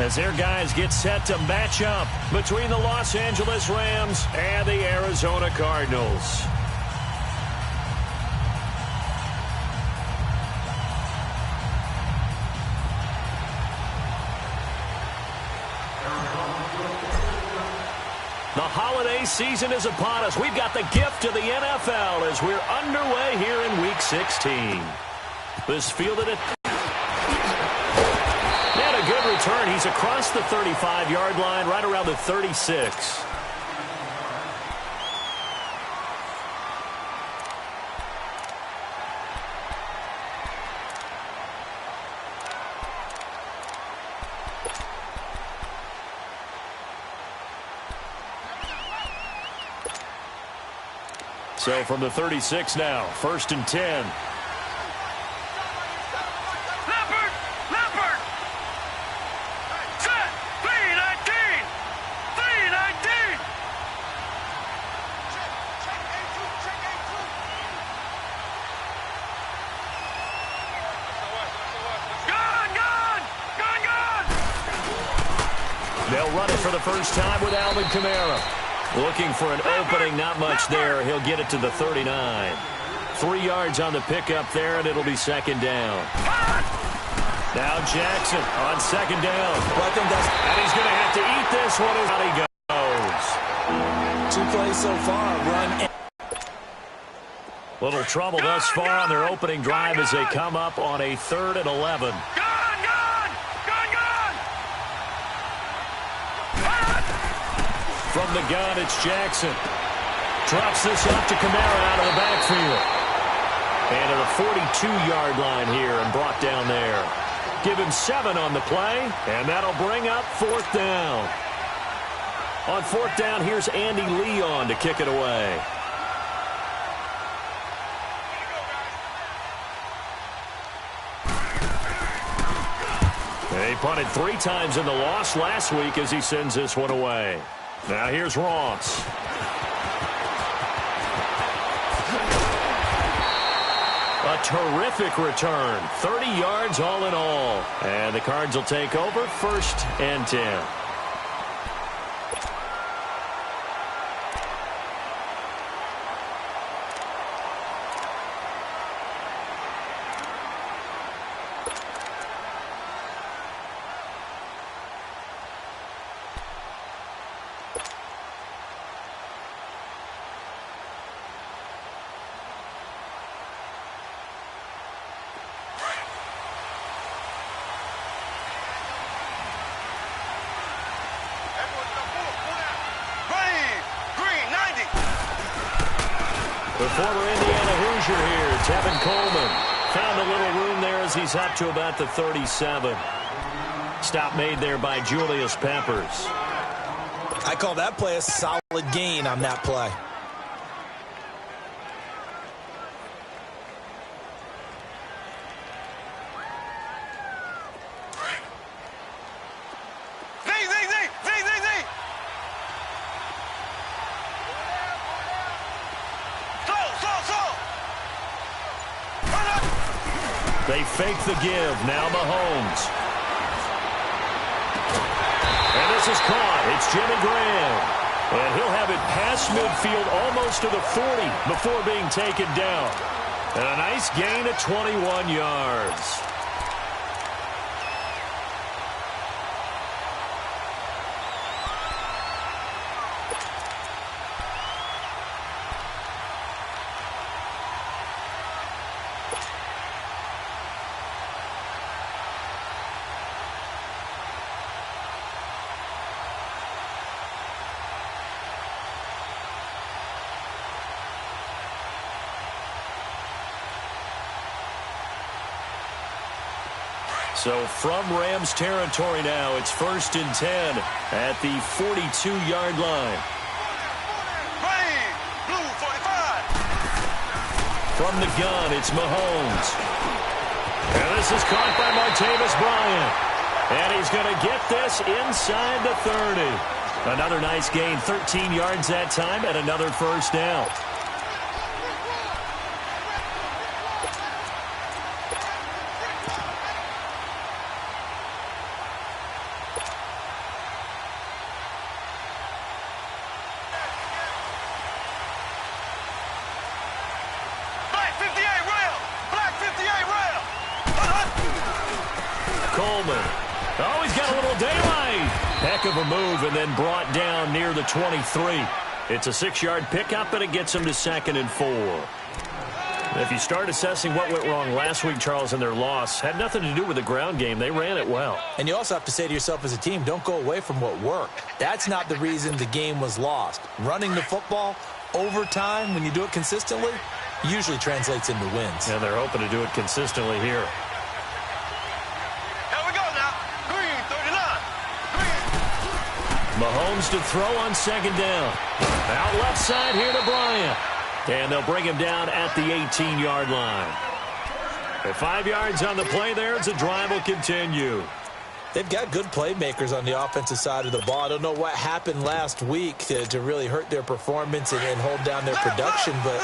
as their guys get set to match up between the Los Angeles Rams and the Arizona Cardinals. The holiday season is upon us. We've got the gift of the NFL as we're underway here in Week 16. This fielded it. And a good return. He's across the 35-yard line, right around the 36. So from the 36 now, 1st and 10. Leopard! Set! 319! 319! Gone! They'll run it for the first time with Alvin Kamara. Looking for an opening, not much there. He'll get it to the 39. 3 yards on the pickup there, and it'll be 2nd down. Now Jackson on 2nd down. And he's going to have to eat this one as he goes. 2 plays so far, run. Little trouble thus far on their opening drive as they come up on a 3rd and 11. From the gun, it's Jackson. Drops this up to Kamara out of the backfield. And to the 42-yard line here and brought down there. Give him 7 on the play, and that'll bring up 4th down. On 4th down, here's Andy Leon to kick it away. They punted 3 times in the loss last week as he sends this one away. Now here's Ross. A terrific return. 30 yards all in all. And the Cards will take over 1st and 10. The former Indiana Hoosier here, Tevin Coleman. Found a little room there as he's up to about the 37. Stop made there by Julius Peppers. I call that play a solid gain on that play. They fake the give. Now Mahomes. And this is caught. It's Jimmy Graham. And he'll have it past midfield almost to the 40 before being taken down. And a nice gain of 21 yards. So from Rams territory now, it's 1st and 10 at the 42-yard line. Blue 45. From the gun, it's Mahomes. And this is caught by Martavis Bryant. And he's going to get this inside the 30. Another nice gain, 13 yards that time, and another 1st down. Coleman. Oh, he's got a little daylight. Heck of a move, and then brought down near the 23. It's a 6-yard pickup, and it gets him to 2nd and 4. If you start assessing what went wrong last week, Charles, in their loss, had nothing to do with the ground game. They ran it well. And you also have to say to yourself as a team, don't go away from what worked. That's not the reason the game was lost. Running the football over time, when you do it consistently, usually translates into wins. And they're hoping to do it consistently here. Here we go now. Green, 39. Green. Mahomes to throw on 2nd down. Out left side here to Bryant. And they'll bring him down at the 18-yard line. At 5 yards on the play there, the drive will continue. They've got good playmakers on the offensive side of the ball. I don't know what happened last week to really hurt their performance and hold down their production, but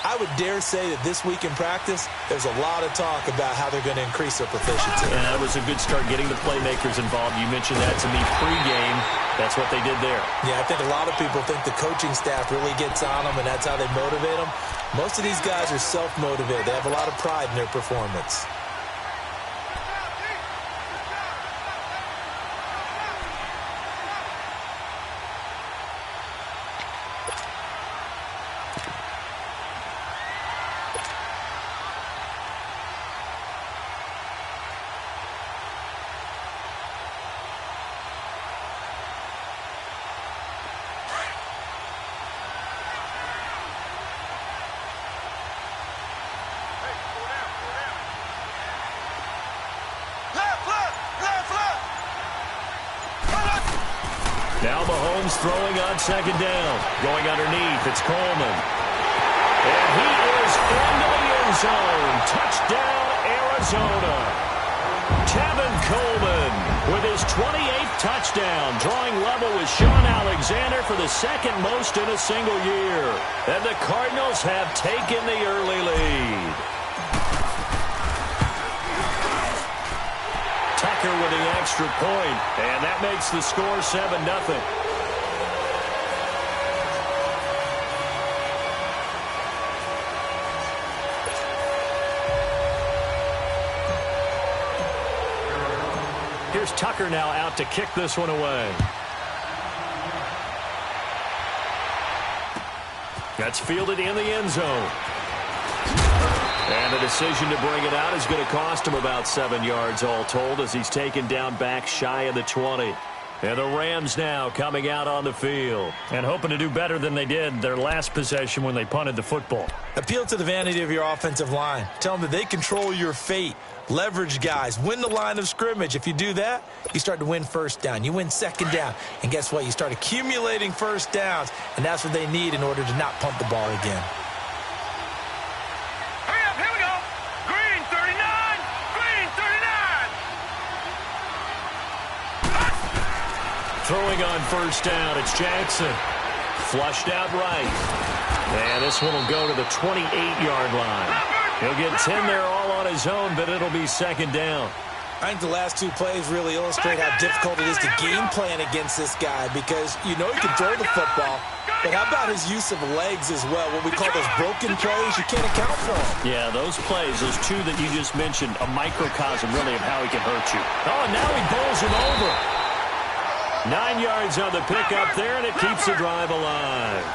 I would dare say that this week in practice, there's a lot of talk about how they're going to increase their proficiency. And that was a good start getting the playmakers involved. You mentioned that to me pregame. That's what they did there. Yeah, I think a lot of people think the coaching staff really gets on them, and that's how they motivate them. Most of these guys are self-motivated. They have a lot of pride in their performance. Now Mahomes throwing on 2nd down. Going underneath, it's Coleman. And he is into the end zone. Touchdown, Arizona. Tevin Coleman with his 28th touchdown, drawing level with Sean Alexander for the 2nd most in a single year. And the Cardinals have taken the early lead. Tucker with the extra point, and that makes the score 7-0. Here's Tucker now out to kick this one away. That's fielded in the end zone. And the decision to bring it out is going to cost him about 7 yards all told as he's taken down back shy of the 20. And the Rams now coming out on the field and hoping to do better than they did their last possession when they punted the football. Appeal to the vanity of your offensive line. Tell them that they control your fate. Leverage guys. Win the line of scrimmage. If you do that, you start to win 1st down. You win 2nd down. And guess what? You start accumulating 1st downs. And that's what they need in order to not punt the ball again. Throwing on 1st down, it's Jackson. Flushed out right. And this one will go to the 28-yard line. He'll get 10 there all on his own, but it'll be 2nd down. I think the last 2 plays really illustrate how difficult it is to game plan against this guy because you know he can throw the football, but how about his use of legs as well? What we call those broken plays, you can't account for them. Yeah, those plays, those 2 that you just mentioned, a microcosm really of how he can hurt you. Oh, and now he bowls him over. 9 yards on the pickup there, and it keeps the drive alive.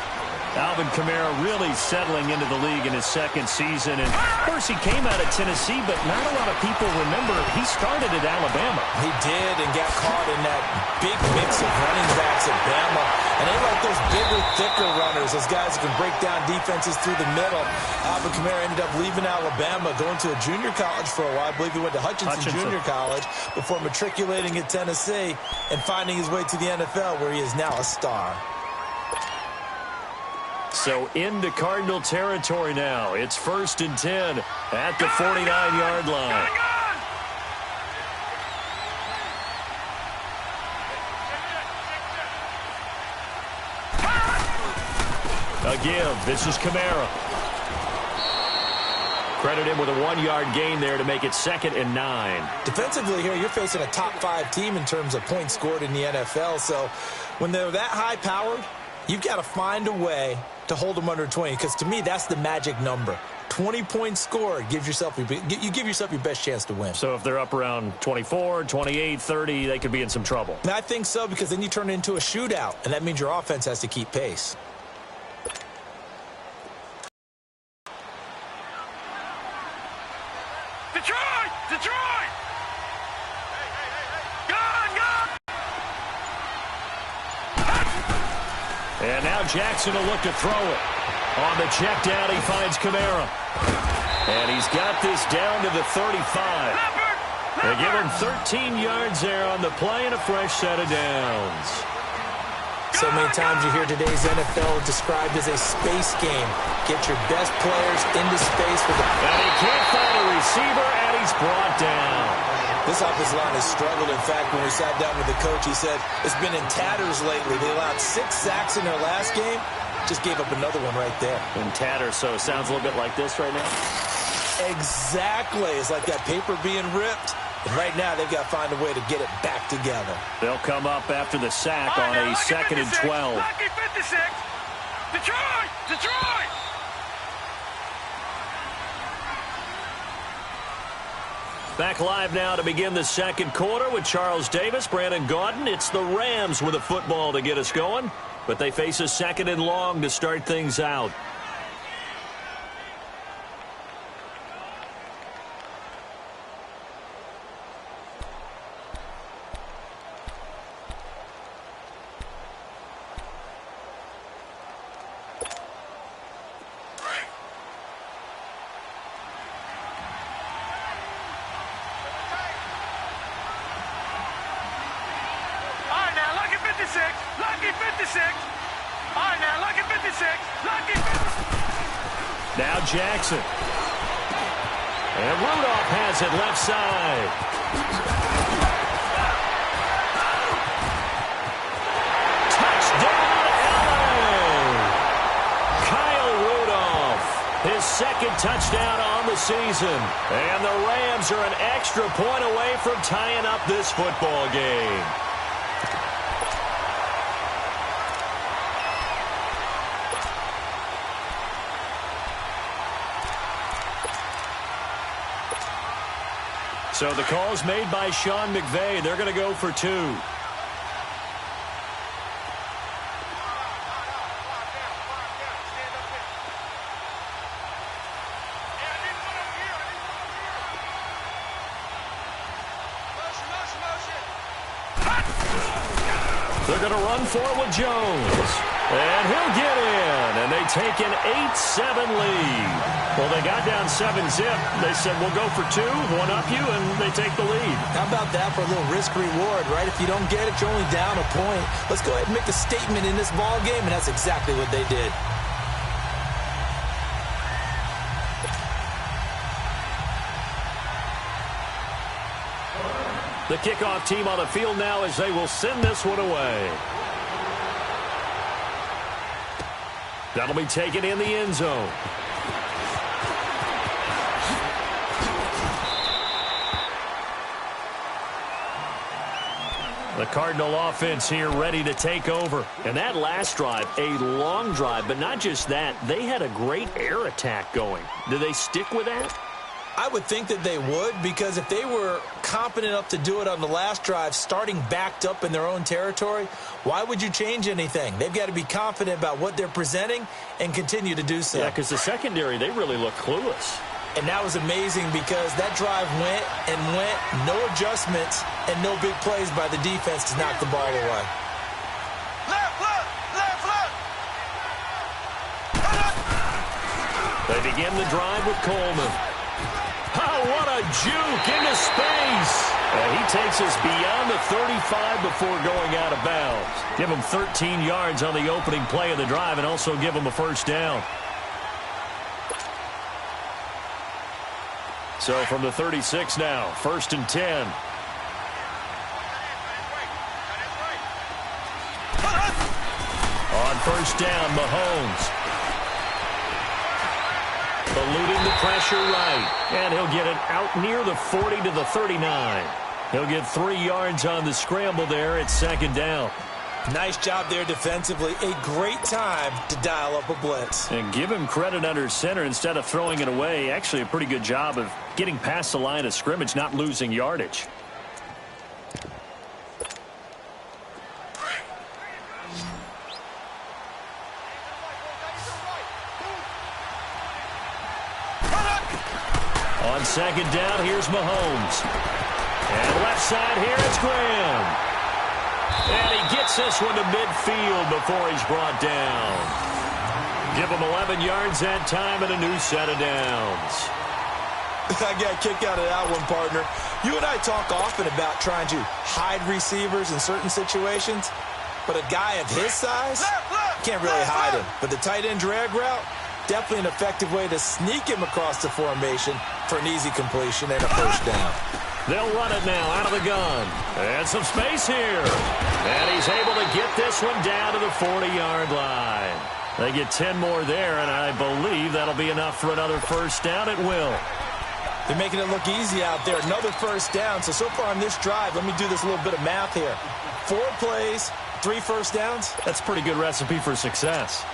Alvin Kamara really settling into the league in his 2nd season. And, of course, he came out of Tennessee, but not a lot of people remember he started at Alabama. He did and got caught in that big mix of running backs at Bama. And they like those bigger, thicker runners, those guys who can break down defenses through the middle. Alvin Kamara ended up leaving Alabama, going to a junior college for a while. I believe he went to Hutchinson Junior College before matriculating at Tennessee and finding his way to the NFL, where he is now a star. So into Cardinal territory now. It's 1st and 10 at the 49-yard line. A give. This is Kamara. Credit him with a 1-yard gain there to make it 2nd and 9. Defensively here, you're facing a top 5 team in terms of points scored in the NFL. So when they're that high-powered, you've got to find a way to hold them under 20, because to me, that's the magic number. 20 points scored, you give yourself your best chance to win. So if they're up around 24, 28, 30, they could be in some trouble. And I think so, because then you turn it into a shootout, and that means your offense has to keep pace. Detroit! Detroit! Gone! And now Jackson will look to throw it. On the check down, he finds Kamara. And he's got this down to the 35. They give him 13 yards there on the play and a fresh set of downs. So many times you hear today's NFL described as a space game. Get your best players into space with the... And he can't find a receiver, and he's brought down. This offensive line has struggled. In fact, when we sat down with the coach, he said it's been in tatters lately. They allowed 6 sacks in their last game. Just gave up another one right there. In tatters, so it sounds a little bit like this right now? Exactly. It's like that paper being ripped. And right now, they've got to find a way to get it back together. They'll come up after the sack on a 2nd and 12. Lucky 56. Detroit! Detroit! Back live now to begin the second quarter with Charles Davis, Brandon Gaudin. It's the Rams with a football to get us going, but they face a 2nd and long to start things out. Lucky 56. All right, now, lucky 56. Lucky 56. Now Jackson. And Rudolph has it left side. Touchdown, LA. Kyle Rudolph, his 2nd touchdown on the season. And the Rams are an extra point away from tying up this football game. So the call's made by Sean McVay. They're going to go for 2. They're going to run for it with Jones. And he'll get in. And they take an 8-7 lead. Well, they got down 7-zip. They said, we'll go for 2, one up you, and they take the lead. How about that for a little risk-reward, right? If you don't get it, you're only down a point. Let's go ahead and make a statement in this ball game, and that's exactly what they did. The kickoff team on the field now as they will send this one away. That'll be taken in the end zone. The Cardinal offense here ready to take over. And that last drive, a long drive, but not just that. They had a great air attack going. Do they stick with that? I would think that they would, because if they were competent enough to do it on the last drive, starting backed up in their own territory, why would you change anything? They've got to be confident about what they're presenting and continue to do so. Yeah, because the secondary, they really look clueless. And that was amazing because that drive went and went, no adjustments, and no big plays by the defense to knock the ball away. They begin the drive with Coleman. Oh, what a juke into space. And he takes us beyond the 35 before going out of bounds. Give him 13 yards on the opening play of the drive and also give him a first down. So from the 36 now, 1st and 10. On first down, Mahomes. Eluding the pressure right. And he'll get it out near the 40 to the 39. He'll get 3 yards on the scramble there at 2nd down. Nice job there defensively. A great time to dial up a blitz. And give him credit under center instead of throwing it away. Actually, a pretty good job of getting past the line of scrimmage, not losing yardage. On second down, here's Mahomes. And left side here, it's Graham. And he gets this one to midfield before he's brought down. Give him 11 yards that time and a new set of downs. I got kicked out of that one, partner. You and I talk often about trying to hide receivers in certain situations, but a guy of his size can't really hide him. But the tight end drag route, definitely an effective way to sneak him across the formation for an easy completion and a first down. They'll run it now out of the gun. And some space here. And he's able to get this one down to the 40-yard line. They get 10 more there, and I believe that'll be enough for another first down. It will. They're making it look easy out there. Another first down. So far on this drive, let me do this little bit of math here. 4 plays, 3 first downs. That's a pretty good recipe for success.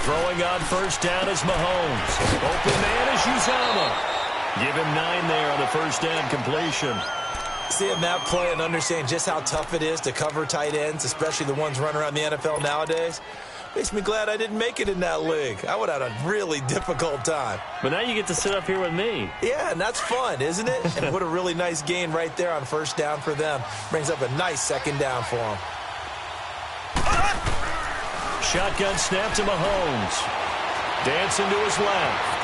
Throwing on first down is Mahomes. Open man is Uzomah. Give him 9 there on the first down completion. Seeing that play and understanding just how tough it is to cover tight ends, especially the ones running around the NFL nowadays, makes me glad I didn't make it in that league. I would have had a really difficult time. But now you get to sit up here with me. Yeah, and that's fun, isn't it? And what a really nice gain right there on first down for them. Brings up a nice second down for them. Shotgun snap to Mahomes. Dancing to his left.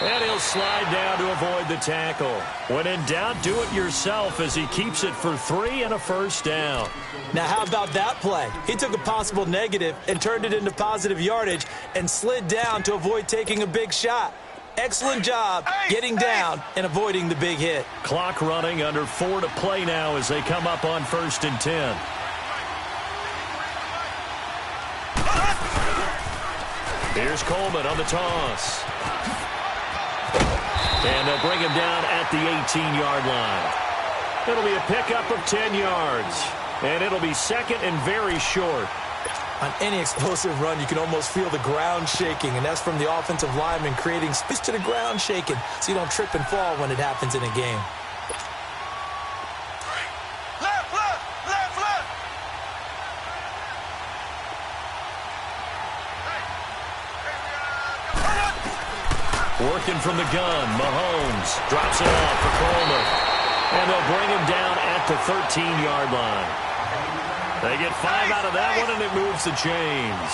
And he'll slide down to avoid the tackle. When in doubt, do it yourself as he keeps it for 3 and a first down. Now, how about that play? He took a possible negative and turned it into positive yardage and slid down to avoid taking a big shot. Excellent job getting down and avoiding the big hit. Clock running, under 4 to play now as they come up on 1st and 10. Here's Coleman on the toss. And they'll bring him down at the 18-yard line. It'll be a pickup of 10 yards. And it'll be second and very short. On any explosive run, you can almost feel the ground shaking, and that's from the offensive lineman creating space to the ground shaking so you don't trip and fall when it happens in a game. Working from the gun, Mahomes drops it off for Coleman. And they'll bring him down at the 13-yard line. They get 5 out of that one, and it moves the chains.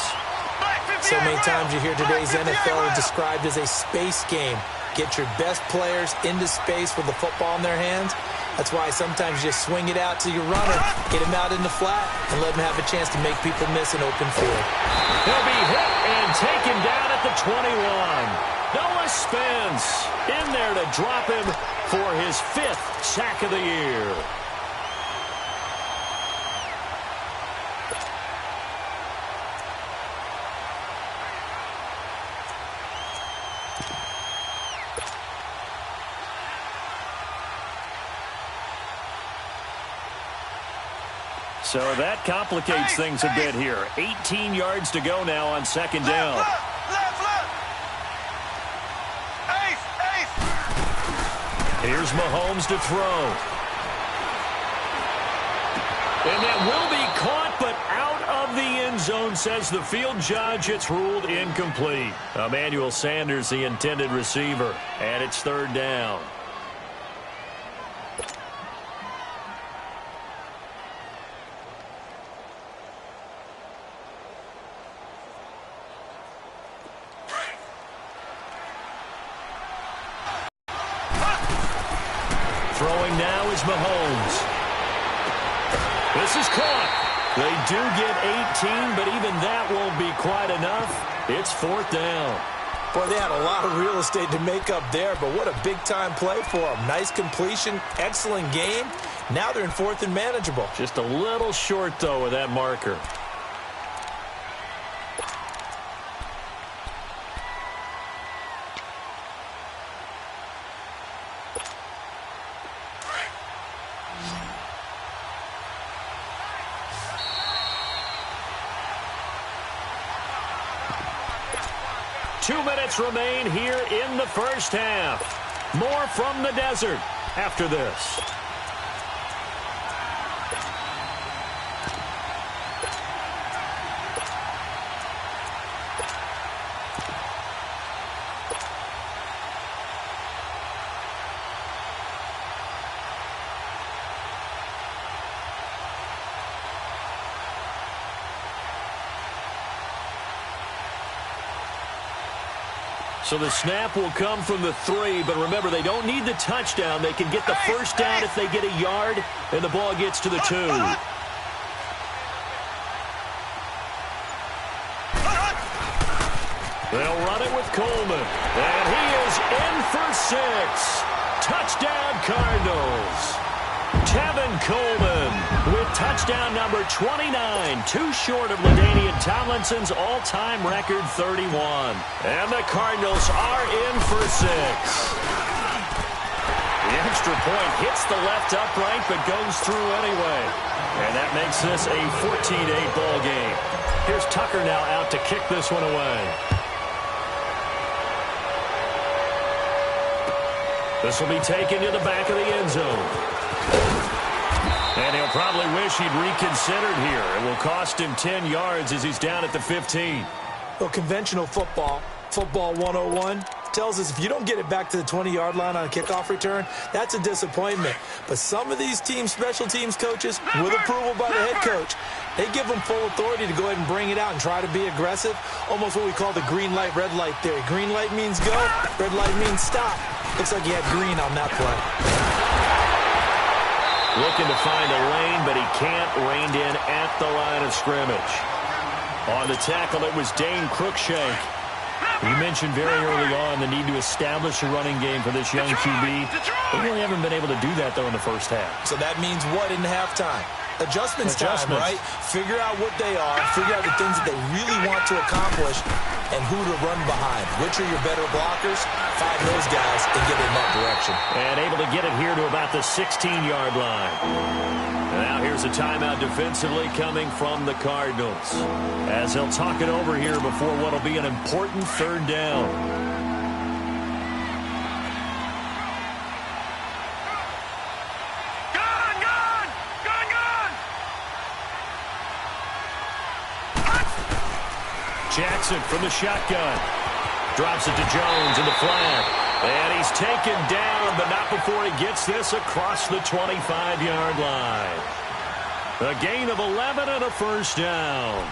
So many times you hear today's NFL described as a space game. Get your best players into space with the football in their hands. That's why sometimes you just swing it out to your runner, get him out in the flat, and let him have a chance to make people miss an open field. He'll be hit and taken down at the 21. Noah Spence in there to drop him for his 5th sack of the year. So that complicates things a bit here. 18 yards to go now on second down. Here's Mahomes to throw. And that will be caught, but out of the end zone, says the field judge. It's ruled incomplete. Emmanuel Sanders, the intended receiver, and it's 3rd down. Throwing now is Mahomes. This is caught. They do get 18, but even that won't be quite enough. It's 4th down. Boy, they had a lot of real estate to make up there, but what a big-time play for them. Nice completion, excellent game. Now they're in 4th and manageable. Just a little short, though, with that marker. 2 minutes remain here in the first half. More from the desert after this. So the snap will come from the 3, but remember, they don't need the touchdown. They can get the first down if they get a yard, and the ball gets to the 2. They'll run it with Coleman, and he is in for 6. Touchdown, Cardinals. Tevin Coleman with touchdown number 29, too short of LaDainian Tomlinson's all-time record 31. And the Cardinals are in for 6. The extra point hits the left upright but goes through anyway. And that makes this a 14-8 ball game. Here's Tucker now out to kick this one away. This will be taken to the back of the end zone. And he'll probably wish he'd reconsidered here. It will cost him 10 yards as he's down at the 15. Well, conventional football 101, tells us if you don't get it back to the 20-yard line on a kickoff return, that's a disappointment. But some of these special teams coaches, with approval by the head coach, they give them full authority to go ahead and bring it out and try to be aggressive. Almost what we call the green light, red light theory. Green light means go, red light means stop. Looks like he had green on that play. Looking to find a lane, but he can't, reined in at the line of scrimmage. On the tackle, it was Dane Cruikshank. You mentioned very early on the need to establish a running game for this young QB. They really haven't been able to do that, though, in the first half. So that means what in halftime? Adjustments time, right? Figure out what they are, figure out the things that they really want to accomplish, and who to run behind. Which are your better blockers? Find those guys and get in that direction. And able to get it here to about the 16-yard line. And now here's a timeout defensively coming from the Cardinals, as they'll talk it over here before what will be an important third down. Jackson from the shotgun. Drops it to Jones in the flat. And he's taken down, but not before he gets this across the 25-yard line. A gain of 11 and a first down.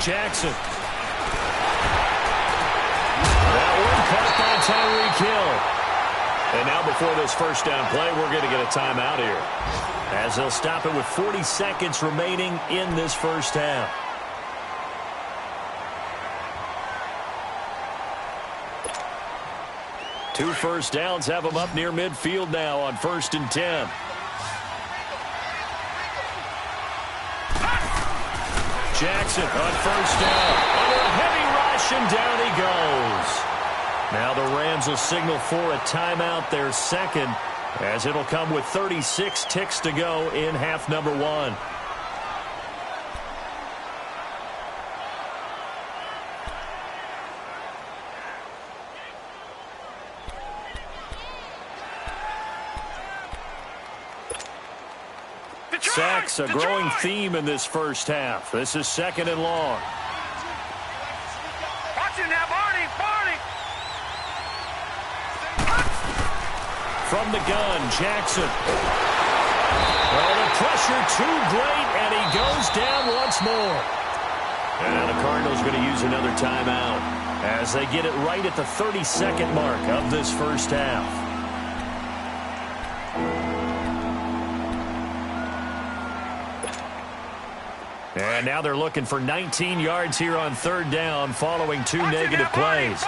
Jackson. That one caught by Tyreek Hill. And now before this first down play, we're going to get a timeout here, as they'll stop it with 40 seconds remaining in this first half. Two first downs have them up near midfield now on 1st and 10. Jackson on first down. Under a heavy rush, and down he goes. Now the Rams will signal for a timeout, their second, as it'll come with 36 ticks to go in half number 1. Sacks, a growing theme in this first half. This is 2nd and long. Watch it now, Barney, Barney. From the gun, Jackson. Well, the pressure too great, and he goes down once more. And now the Cardinals are going to use another timeout as they get it right at the 30-second mark of this first half. And now they're looking for 19 yards here on third down following two negative plays.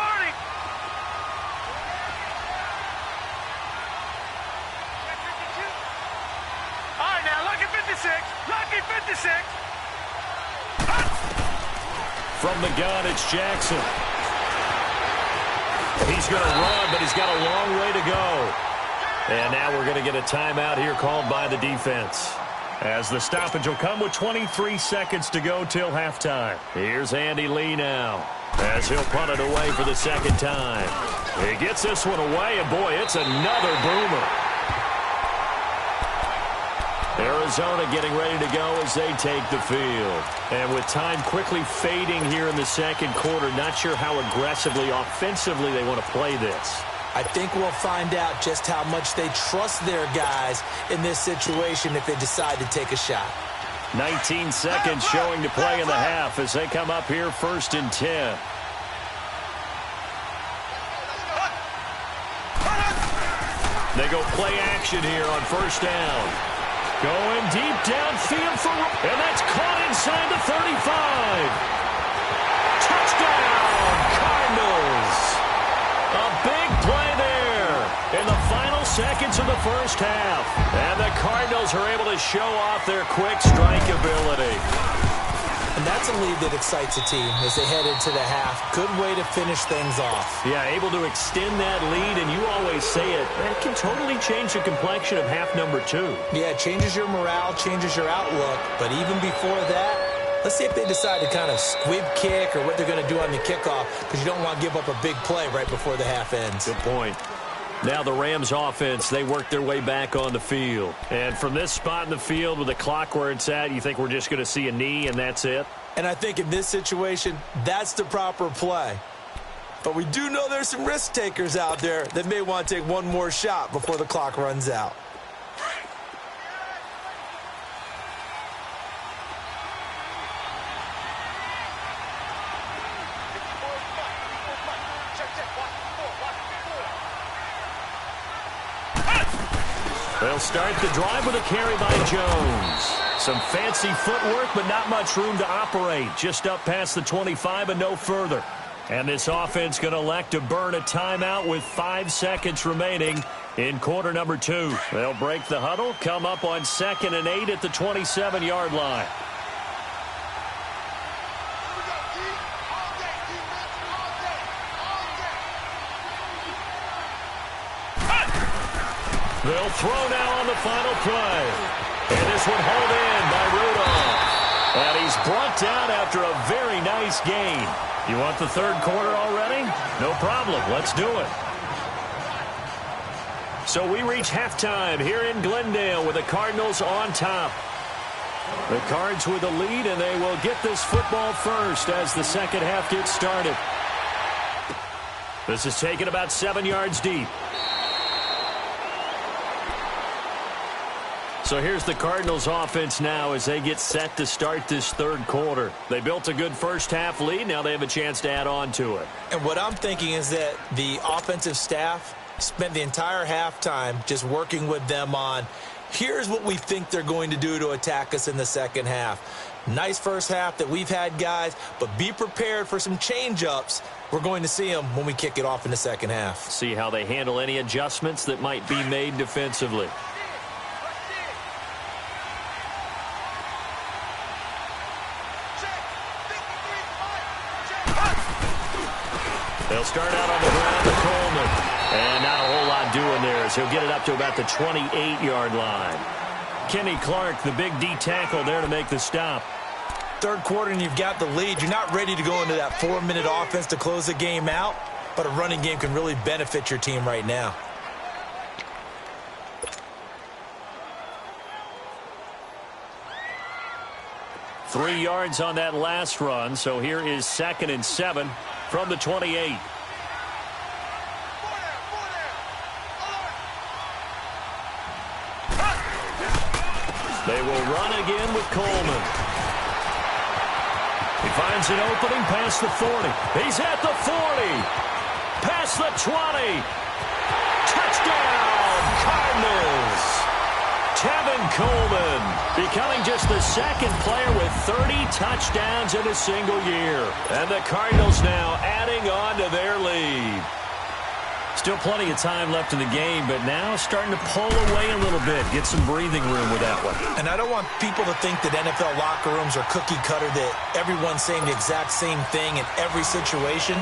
From the gun, it's Jackson. He's going to run, but he's got a long way to go. And now we're going to get a timeout here called by the defense, as the stoppage will come with 23 seconds to go till halftime. Here's Andy Lee now, as he'll punt it away for the second time. He gets this one away, and boy, it's another boomer. Arizona getting ready to go as they take the field. And with time quickly fading here in the second quarter, not sure how aggressively, offensively they want to play this. I think we'll find out just how much they trust their guys in this situation if they decide to take a shot. 19 seconds showing to play in the half as they come up here 1st and 10. They go play action here on 1st down. Going deep downfield for, and that's caught inside the 35. Touchdown, Cardinals. A big play there in the final seconds of the first half. And the Cardinals are able to show off their quick strike ability. And that's a lead that excites a team as they head into the half. Good way to finish things off. Yeah, able to extend that lead, and you always say it, that can totally change the complexion of half number 2. Yeah, it changes your morale, changes your outlook. But even before that, let's see if they decide to kind of squib kick or what they're going to do on the kickoff, because you don't want to give up a big play right before the half ends. Good point. Now the Rams offense, they work their way back on the field. And from this spot in the field with the clock where it's at, you think we're just going to see a knee and that's it? And I think in this situation, that's the proper play. But we do know there's some risk takers out there that may want to take one more shot before the clock runs out. They'll start the drive with a carry by Jones. Some fancy footwork, but not much room to operate. Just up past the 25 and no further. And this offense going to elect to burn a timeout with 5 seconds remaining in quarter number 2. They'll break the huddle, come up on 2nd and 8 at the 27-yard line. They'll throw now on the final play. And this one hauled in by Rudolph. And he's brought down after a very nice gain. You want the third quarter already? No problem. Let's do it. So we reach halftime here in Glendale with the Cardinals on top. The Cards with the lead, and they will get this football first as the second half gets started. This is taken about 7 yards deep. So here's the Cardinals offense now as they get set to start this third quarter. They built a good first half lead. Now they have a chance to add on to it. And what I'm thinking is that the offensive staff spent the entire halftime just working with them on, here's what we think they're going to do to attack us in the second half. Nice first half that we've had, guys, but be prepared for some change-ups. We're going to see them when we kick it off in the second half. See how they handle any adjustments that might be made defensively. They'll start out on the ground to Coleman. And not a whole lot doing there as he'll get it up to about the 28-yard line. Kenny Clark, the big D tackle there to make the stop. Third quarter and you've got the lead. You're not ready to go into that 4-minute offense to close the game out, but a running game can really benefit your team right now. Three yards on that last run, so here is 2nd and 7 from the 28. They will run again with Coleman. He finds an opening past the 40. He's at the 40. Past the 20. Touchdown, Cardinals. Tevin Coleman, becoming just the second player with 30 touchdowns in a single year. And the Cardinals now adding on to their lead. Still plenty of time left in the game, but now starting to pull away a little bit. Get some breathing room with that one. And I don't want people to think that NFL locker rooms are cookie cutter, that everyone's saying the exact same thing in every situation.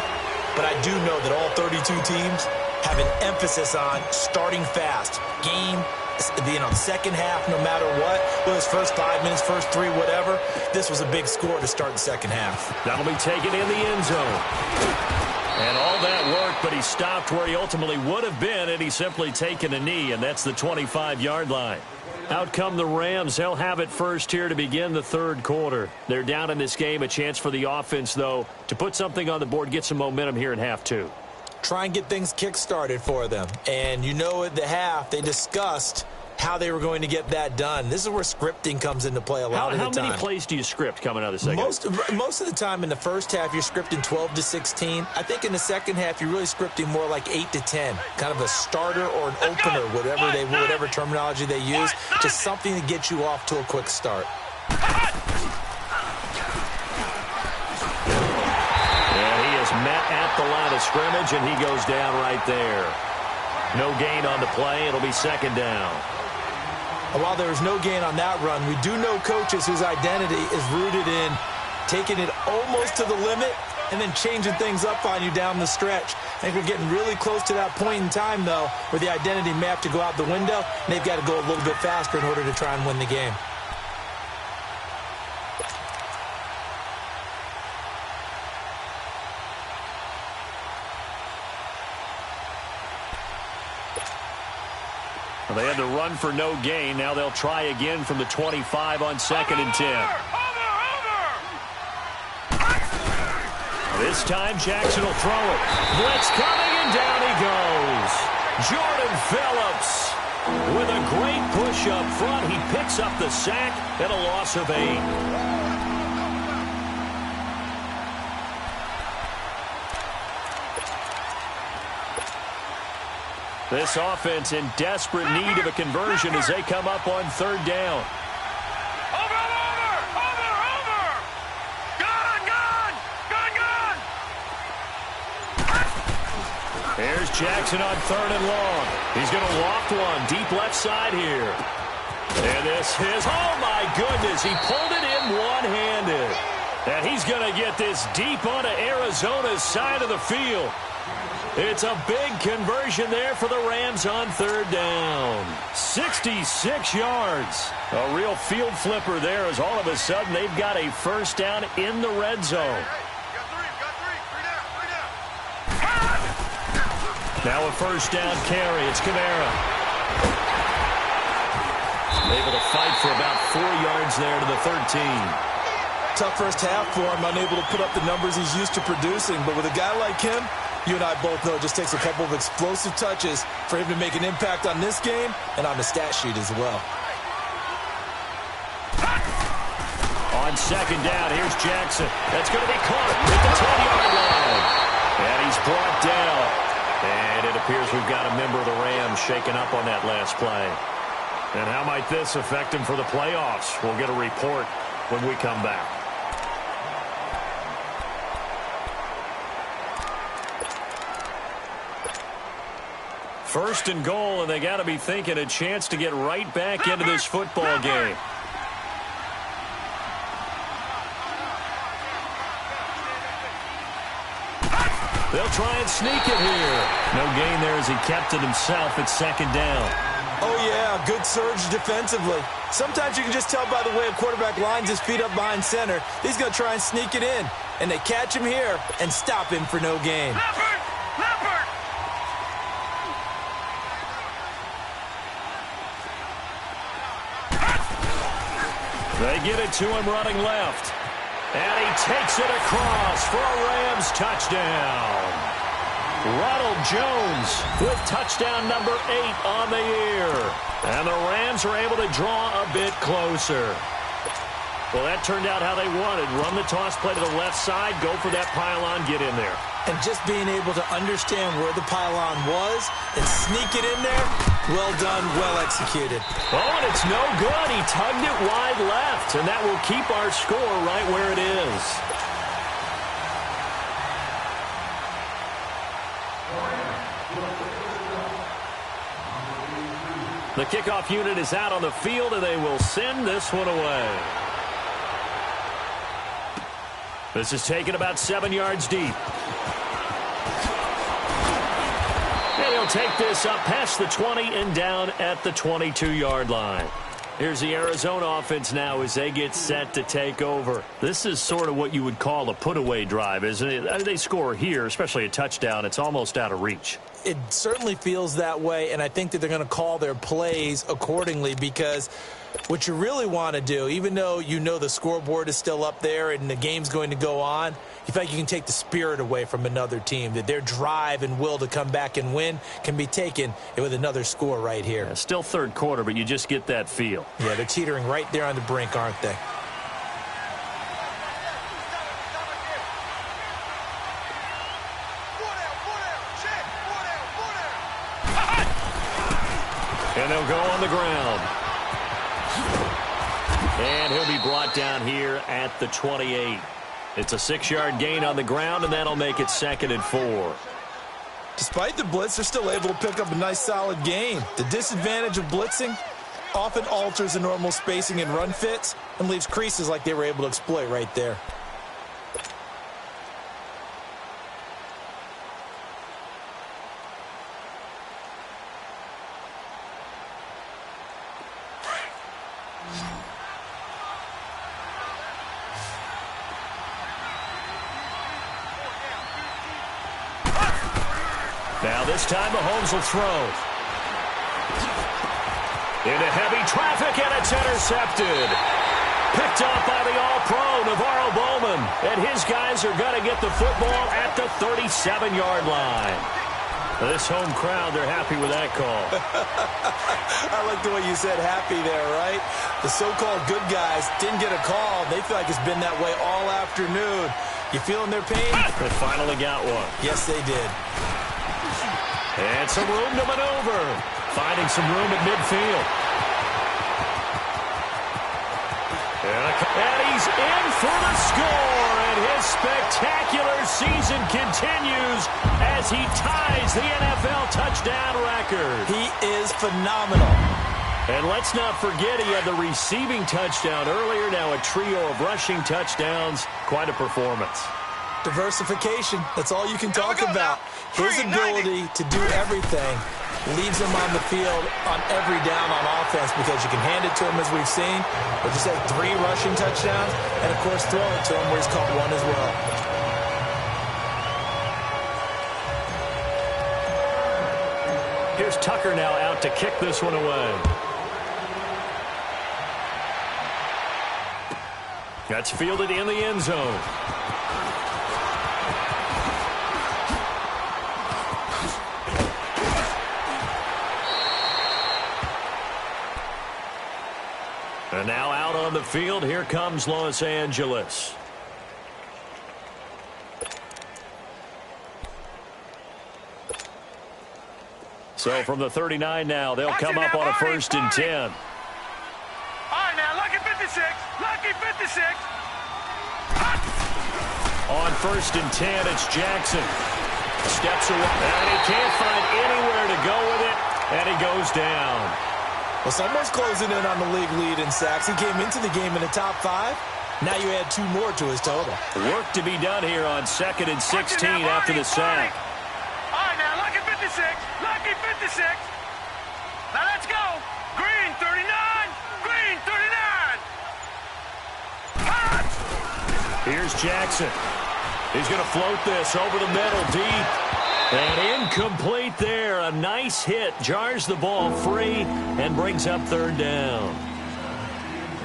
But I do know that all 32 teams have an emphasis on starting fast. Second half, no matter what. Whether it's first 5 minutes, first 3, whatever. This was a big score to start the second half. That'll be taken in the end zone. And all that worked, but he stopped where he ultimately would have been, and he's simply taken a knee, and that's the 25-yard line. Out come the Rams. They'll have it first here to begin the third quarter. They're down in this game. A chance for the offense, though, to put something on the board, get some momentum here in half two. Try and get things kick-started for them. And you know at the half, they discussed how they were going to get that done. This is where scripting comes into play a lot of the time. How many plays do you script coming out of the second? Most of the time in the first half, you're scripting 12 to 16. I think in the second half, you're really scripting more like 8 to 10. Kind of a starter or an opener, whatever terminology they use. Just something to get you off to a quick start. Met at the line of scrimmage, and he goes down right there. No gain on the play. It'll be second down. While there is no gain on that run, we do know coaches whose identity is rooted in taking it almost to the limit and then changing things up on you down the stretch. I think we're getting really close to that point in time, though, where the identity may have to go out the window, and they've got to go a little bit faster in order to try and win the game. They had to run for no gain. Now they'll try again from the 25 on second and 10. This time Jackson will throw it. Blitz coming, and down he goes. Jordan Phillips with a great push up front. He picks up the sack and a loss of 8. This offense in desperate need of a conversion as they come up on third down. Over! Gun! Here's Jackson on third and long. He's going to loft one deep left side here. And this is, oh my goodness, he pulled it in one-handed. And he's going to get this deep onto Arizona's side of the field. It's a big conversion there for the Rams on third down. 66 yards. A real field flipper there as all of a sudden they've got a first down in the red zone. Now a first down carry. It's Kamara. Able to fight for about 4 yards there to the 13. Tough first half for him, unable to put up the numbers he's used to producing. But with a guy like him, you and I both know it just takes a couple of explosive touches for him to make an impact on this game and on the stat sheet as well. On second down, here's Jackson. That's going to be caught at the 10-yard line. And he's brought down. And it appears we've got a member of the Rams shaken up on that last play. And how might this affect him for the playoffs? We'll get a report when we come back. First and goal, and they got to be thinking a chance to get right back into this football game. They'll try and sneak it here. No gain there as he kept it himself at second down. Oh, yeah, good surge defensively. Sometimes you can just tell by the way a quarterback lines his feet up behind center. He's going to try and sneak it in. And they catch him here and stop him for no gain. Leopard! They get it to him running left. And he takes it across for a Rams touchdown. Ronald Jones with touchdown number 8 on the year. And the Rams are able to draw a bit closer. Well, that turned out how they wanted. Run the toss play to the left side, go for that pylon, get in there. And just being able to understand where the pylon was and sneak it in there, Well done, well executed. Oh, and it's no good. He tugged it wide left, and that will keep our score right where it is. The kickoff unit is out on the field, and they will send this one away. This is taken about 7 yards deep. And he'll take this up past the 20 and down at the 22-yard line. Here's the Arizona offense now as they get set to take over. This is sort of what you would call a put-away drive, isn't it? They score here, especially a touchdown. It's almost out of reach. It certainly feels that way, and I think that they're going to call their plays accordingly, because what you really want to do, even though you know the scoreboard is still up there and the game's going to go on, you feel like you can take the spirit away from another team, that their drive and will to come back and win can be taken with another score right here. Yeah, still third quarter, but you just get that feel. Yeah, they're teetering right there on the brink, aren't they? And they'll go on the ground. And he'll be brought down here at the 28. It's a 6-yard gain on the ground, and that'll make it 2nd and 4. Despite the blitz, they're still able to pick up a nice, solid gain. The disadvantage of blitzing often alters the normal spacing and run fits and leaves creases like they were able to exploit right there. Now this time Mahomes will throw. Into heavy traffic, and it's intercepted. Picked off by the All-Pro, Navarro Bowman. And his guys are going to get the football at the 37-yard line. This home crowd, they're happy with that call. I like the way you said happy there, right? The so-called good guys didn't get a call. They feel like it's been that way all afternoon. You feeling their pain? They finally got one. Yes, they did. And some room to maneuver. Finding some room at midfield. And he's in for the score. And his spectacular season continues as he ties the NFL touchdown record. He is phenomenal. And let's not forget he had the receiving touchdown earlier. Now a trio of rushing touchdowns. Quite a performance. Diversification, that's all you can talk about. His ability to do everything leaves him on the field on every down on offense, because you can hand it to him, as we've seen, or just have 3 rushing touchdowns, and of course throw it to him where he's caught one as well. Here's Tucker now out to kick this one away. That's fielded in the end zone. And now out on the field, here comes Los Angeles. So from the 39 now, they'll come up on a 1st and 10. All right, now, lucky 56. Lucky 56. On 1st and 10, it's Jackson. Steps away, and he can't find anywhere to go with it, and he goes down. Well, someone's closing in on the league lead in sacks. He came into the game in the top 5. Now you add 2 more to his total. Work to be done here on 2nd and 16 after the sack. All right, now, lucky 56. Lucky 56. Now, let's go. Green, 39. Green, 39. Here's Jackson. He's going to float this over the middle deep. And incomplete there. A nice hit. Jars the ball free and brings up 3rd down.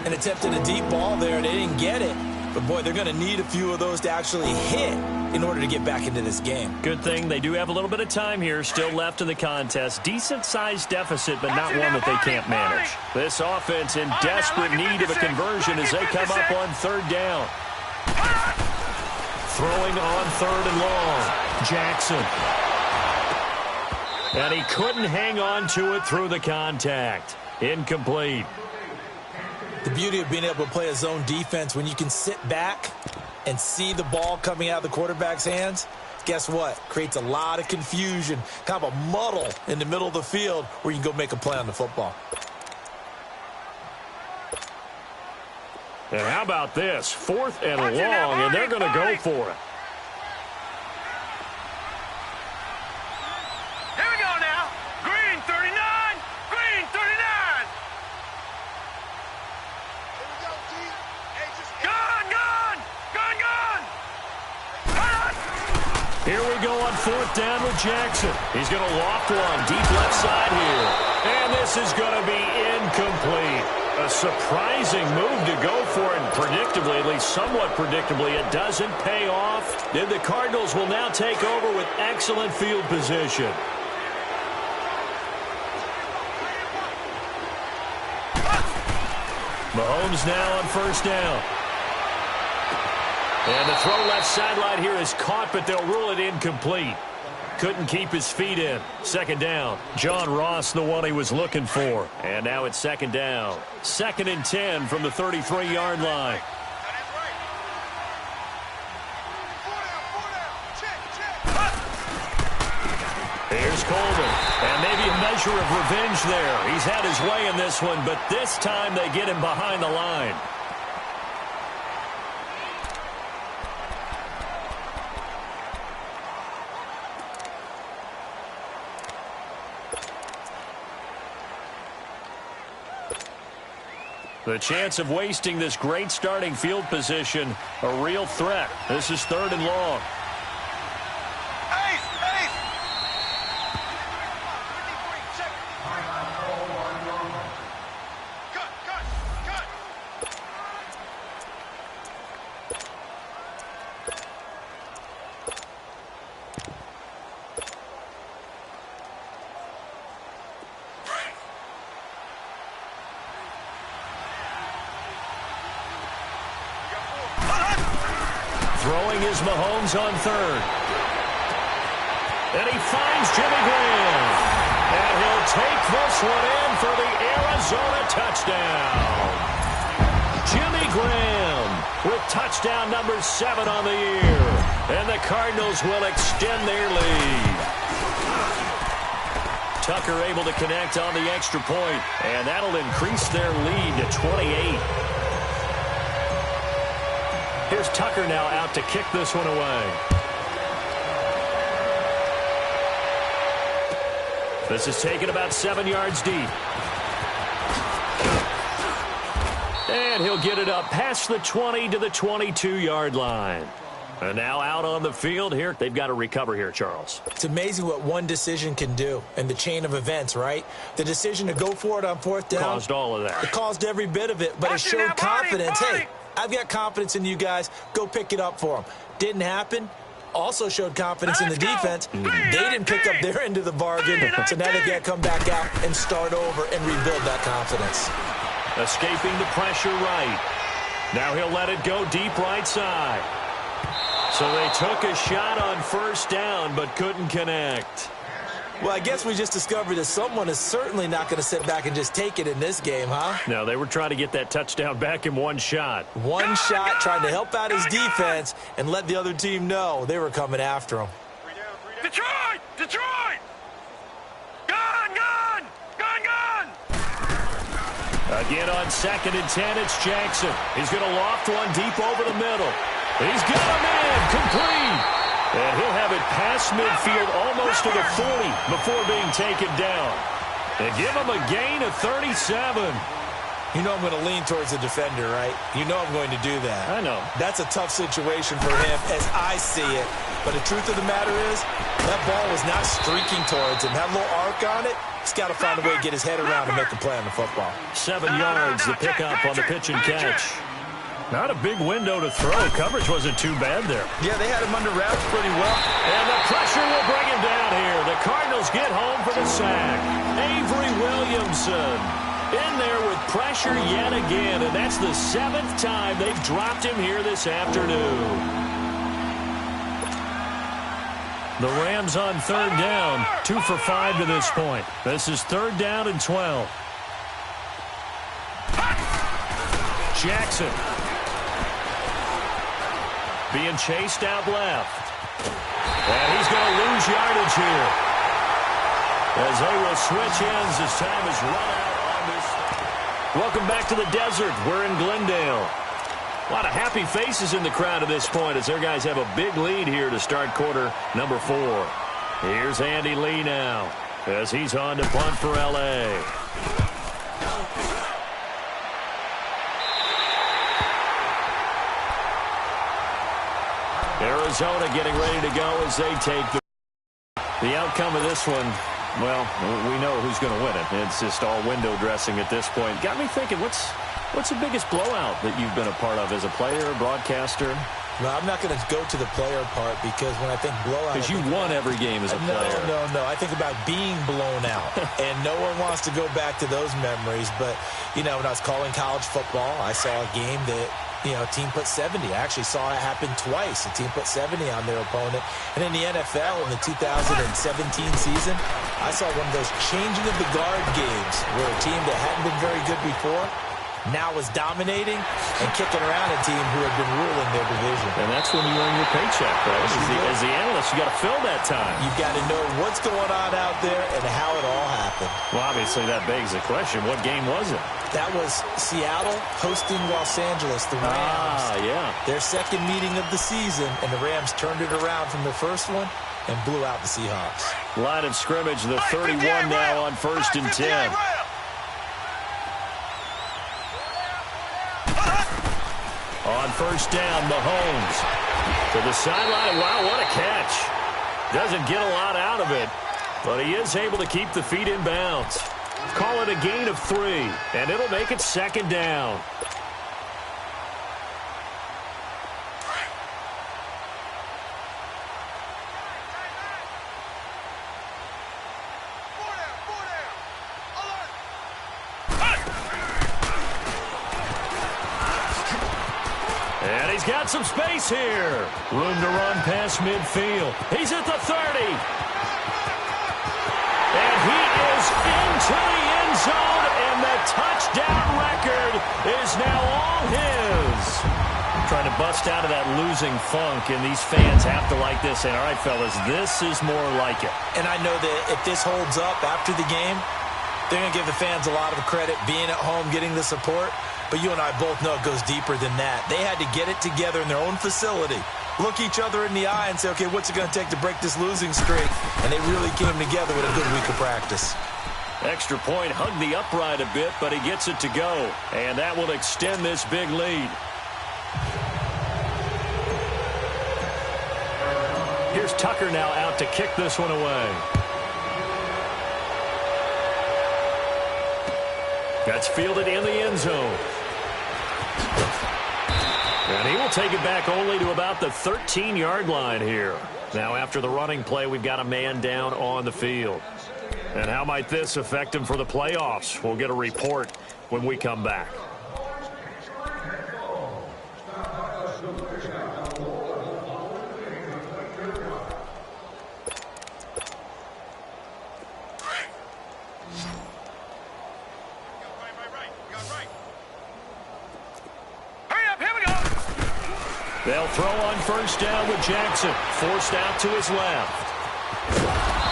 And attempted a deep ball there. They didn't get it. But, boy, they're going to need a few of those to actually hit in order to get back into this game. Good thing they do have a little bit of time here still left in the contest. Decent-sized deficit, but not one that they can't manage. This offense in desperate need of a conversion as they come up on 3rd down. Throwing on 3rd and long. Jackson. And he couldn't hang on to it through the contact. Incomplete. The beauty of being able to play a zone defense when you can sit back and see the ball coming out of the quarterback's hands, guess what? Creates a lot of confusion, kind of a muddle in the middle of the field where you can go make a play on the football. And how about this? 4th and long, and they're going to go for it. Here we go now. Green 39. Green 39. Gun, gun. Gun, gun. Here we go on 4th down with Jackson. He's going to loft one deep left side here. And this is going to be incomplete. A surprising move to go for it, and predictably, at least somewhat predictably, it doesn't pay off. Then the Cardinals will now take over with excellent field position. Mahomes now on 1st down. And the throw left sideline here is caught, but they'll rule it incomplete. Couldn't keep his feet in. 2nd down. John Ross, the one he was looking for. And now it's 2nd down. 2nd and 10 from the 33-yard line. Here's Coleman. And maybe a measure of revenge there. He's had his way in this one, but this time they get him behind the line. The chance of wasting this great starting field position, a real threat. This is 3rd and long. Throwing is Mahomes on 3rd. And he finds Jimmy Graham. And he'll take this one in for the Arizona touchdown. Jimmy Graham with touchdown number 7 on the year. And the Cardinals will extend their lead. Tucker able to connect on the extra point. And that'll increase their lead to 28. Here's Tucker now out to kick this one away. This is taken about 7 yards deep. And he'll get it up past the 20 to the 22-yard line. And now out on the field here. They've got to recover here, Charles. It's amazing what one decision can do in the chain of events, right? The decision to go for it on 4th down. Caused all of that. It caused every bit of it, but it showed confidence. Hey, I've got confidence in you guys. Go pick it up for them. Didn't happen. Also showed confidence in the defense. They didn't pick up their end of the bargain, so now they got to come back out and start over and rebuild that confidence. Escaping the pressure right. Now he'll let it go deep right side. So they took a shot on 1st down, but couldn't connect. Well, I guess we just discovered that someone is certainly not going to sit back and just take it in this game, huh? No, they were trying to get that touchdown back in one shot. One shot, trying to help out his defense and let the other team know they were coming after him. Detroit! Detroit! Gun, gun! Gun, gun! Again on 2nd and 10, it's Jackson. He's going to loft one deep over the middle. He's got him in, complete. And he'll have it past midfield almost to the 40 before being taken down. And give him a gain of 37. You know I'm going to lean towards the defender, right? You know I'm going to do that. I know. That's a tough situation for him as I see it. But the truth of the matter is, that ball was not streaking towards him. That little arc on it, he's got to find a way to get his head around and make a play on the football. 7 yards, the pickup on the pitch and catch. Not a big window to throw. Coverage wasn't too bad there. Yeah, they had him under wraps pretty well. And the pressure will bring him down here. The Cardinals get home for the sack. Avery Williamson in there with pressure yet again. And that's the 7th time they've dropped him here this afternoon. The Rams on 3rd down, 2 for 5 to this point. This is 3rd down and 12. Jackson being chased out left. And he's going to lose yardage here as they will switch ends as time is run out on this. Welcome back to the desert. We're in Glendale. A lot of happy faces in the crowd at this point as their guys have a big lead here to start quarter number 4. Here's Andy Lee now as he's on to punt for L.A. Arizona getting ready to go as they take the outcome of this one. Well, we know who's going to win it. It's just all window dressing at this point. Got me thinking, what's the biggest blowout that you've been a part of as a player, broadcaster? Well, I'm not going to go to the player part because when I think blowout... Because you won every game as a player. No. I think about being blown out. And no one wants to go back to those memories. But, you know, when I was calling college football, I saw a game that, you know, a team put 70. I actually saw it happen twice. A team put 70 on their opponent. And in the NFL, in the 2017 season, I saw one of those changing of the guard games where a team that hadn't been very good before now was dominating and kicking around a team who had been ruling their division. And that's when you earn your paycheck, right? As the analyst, you got to fill that time. You've got to know what's going on out there and how it all happened. Well, obviously, that begs the question, what game was it? That was Seattle hosting Los Angeles, the Rams. Yeah. Their second meeting of the season, and the Rams turned it around from the first one and blew out the Seahawks. Line of scrimmage, the 31 now on 1st and 10. On 1st down, Mahomes to the sideline. Wow, what a catch. Doesn't get a lot out of it, but he is able to keep the feet in bounds. Call it a gain of 3, and it'll make it 2nd down. And he's got some space here. Room to run past midfield. He's at the 30. And he is into the end zone, and the touchdown record is now all his. Trying to bust out of that losing funk, and these fans have to like this. And, all right, fellas, this is more like it. And I know that if this holds up after the game, they're going to give the fans a lot of credit being at home, getting the support. But you and I both know it goes deeper than that. They had to get it together in their own facility, look each other in the eye and say, okay, what's it going to take to break this losing streak? And they really came together with a good week of practice. Extra point, hugged the upright a bit, but he gets it to go. And that will extend this big lead. Here's Tucker now out to kick this one away. That's fielded in the end zone. And he will take it back only to about the 13-yard line here. Now, after the running play, we've got a man down on the field. And how might this affect him for the playoffs? We'll get a report when we come back. They'll throw on 1st down with Jackson, forced out to his left.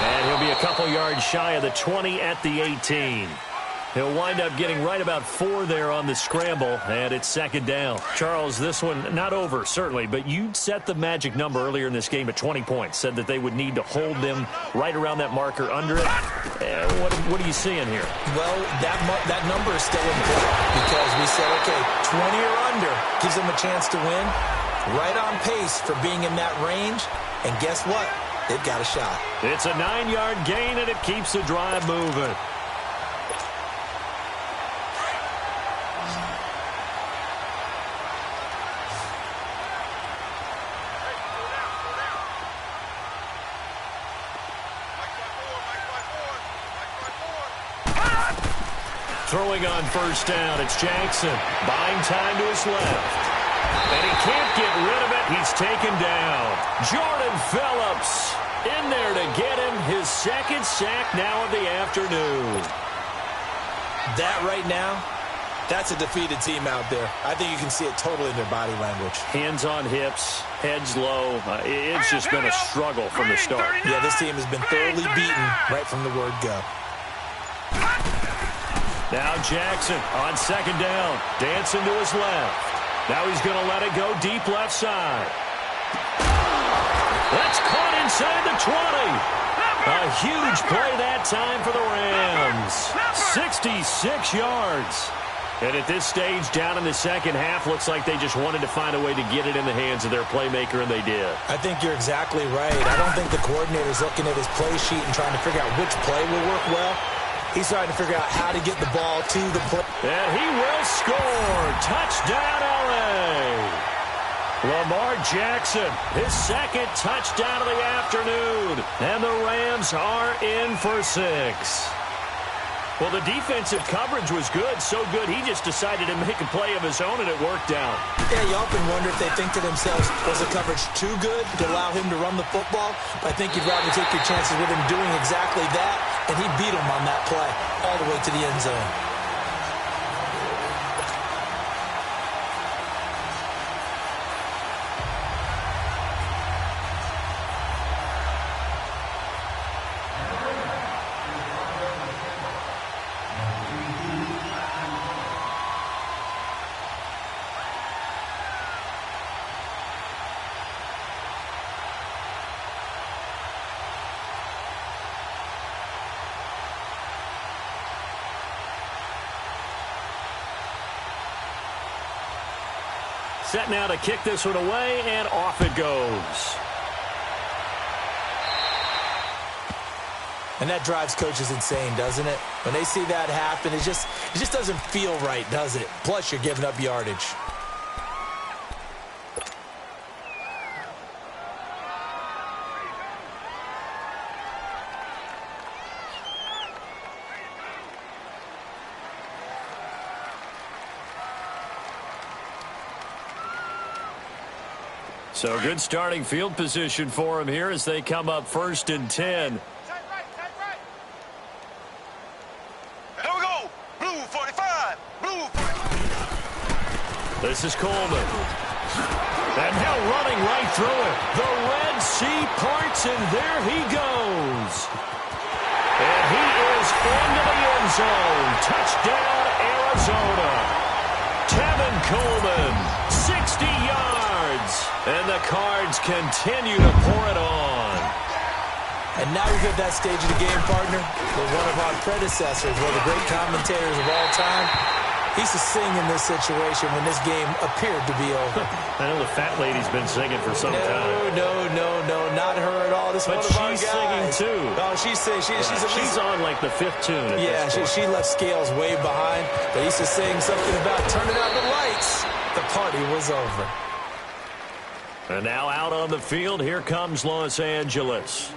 And he'll be a couple yards shy of the 20 at the 18. He'll wind up getting right about 4 there on the scramble, and it's 2nd down. Charles, this one not over, certainly, but you set the magic number earlier in this game at 20 points, said that they would need to hold them right around that marker under it. What are you seeing here? Well, that number is still important because we said, okay, 20 or under gives them a chance to win. Right on pace for being in that range. And guess what? They've got a shot. It's a 9-yard gain, and it keeps the drive moving. Throwing on 1st down, it's Jackson. Buying time to his left. And he can't get rid of it. He's taken down. Jordan Phillips In there to get him, his second sack now of the afternoon. That right now, that's a defeated team out there. I think you can see it totally in their body language. Hands on hips, heads low. It's just been a struggle from the start. Yeah, this team has been thoroughly beaten right from the word go. Now Jackson on second down, dancing to his left. Now he's going to let it go deep left side. That's caught inside the 20. A huge play that time for the Rams. 66 yards. And at this stage, down in the second half, looks like they just wanted to find a way to get it in the hands of their playmaker, and they did. I think you're exactly right. I don't think the coordinator's looking at his play sheet and trying to figure out which play will work well. He's trying to figure out how to get the ball to the play. And he will score. Touchdown, L.A. Lamar Jackson, his second touchdown of the afternoon. And the Rams are in for 6. Well, the defensive coverage was good, so good he just decided to make a play of his own, and it worked out. Yeah, you often wonder if they think to themselves, was the coverage too good to allow him to run the football? But I think you'd rather take your chances with him doing exactly that, and he beat him on that play all the way to the end zone. Set now to kick this one away, and off it goes. And that drives coaches insane, doesn't it? When they see that happen, it just doesn't feel right, does it? Plus, you're giving up yardage. So good starting field position for him here as they come up 1st and 10. Here we go. Blue 45. Blue 45. This is Coleman. And now running right through it. The Red Sea parts, and there he goes. And he is into the end zone. Touchdown, Arizona. Tevin Coleman, 60 yards. And the Cards continue to pour it on. And now we've hit that stage of the game, partner, where one of our predecessors, one of the great commentators of all time, he used to sing in this situation when this game appeared to be over. I know the fat lady's been singing for some time. No, not her at all. This but one of our she's guys. singing too. Oh, she's on like the 5th tune. Yeah, she left Scales way behind, but he used to sing something about turning out the lights. The party was over. And now out on the field, here comes Los Angeles.